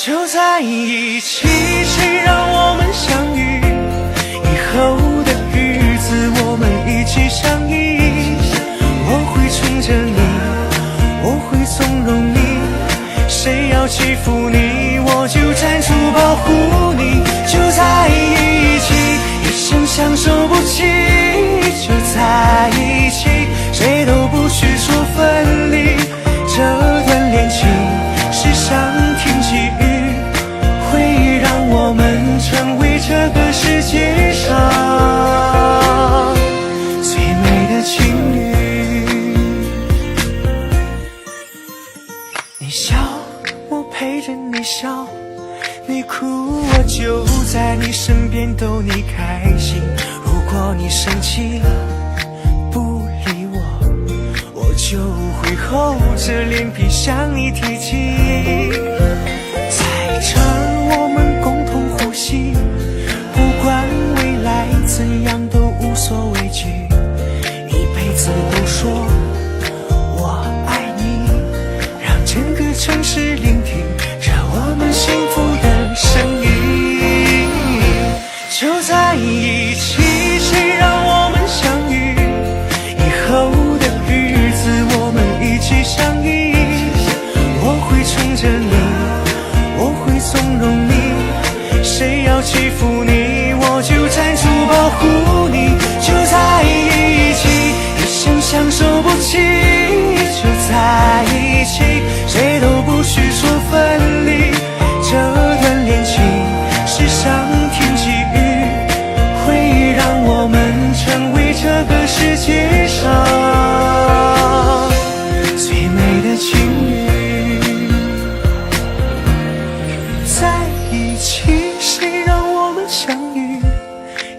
就在一起，谁让我们相遇？以后的日子我们一起相依。我会宠着你，我会纵容你，谁要欺负你，我就站出保护你。就在一起，一生相守不弃。就在一起，谁都不许说分离。这段恋情是上天给予，会让我们成为这个世界上最美的情侣。你笑，我陪着你笑，你哭，我就在你身边逗你开心。如果你生气不理我，我就会厚着脸皮向你提起。在这儿我们共同呼吸，不管未来怎样都无所畏惧，一辈子都说我爱你，让整个城市聆听着我们幸福的声音。就在一起，谁让我们相遇？以后的日子我们一起相依。我会宠着你，我会纵容你，谁要欺负你，我就站出保护你。就在一起，一生相守不弃。就在一起，谁都不许说分离。这段恋情是上天给予，会让我们成为这个世界上最美的情侣。在一起，谁让我们相遇？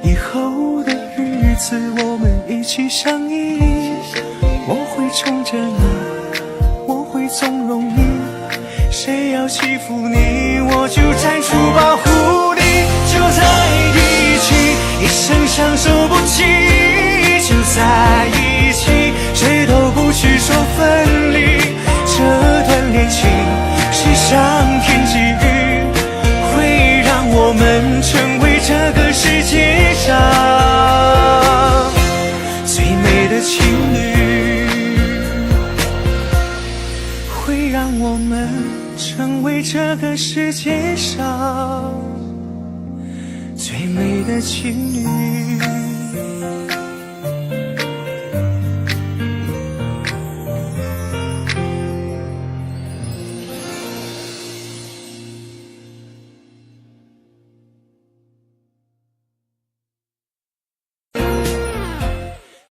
以后的日子我们一起相依。我会宠着你，我会纵容你，谁要欺负你，我就站出保护你。就在一起，一生相守不弃。就在一起，谁都不许说分离。这段恋情是上天给予，会让我们成为这个世界上最美的情侣，会让我们成为这个世界上最美的情侣。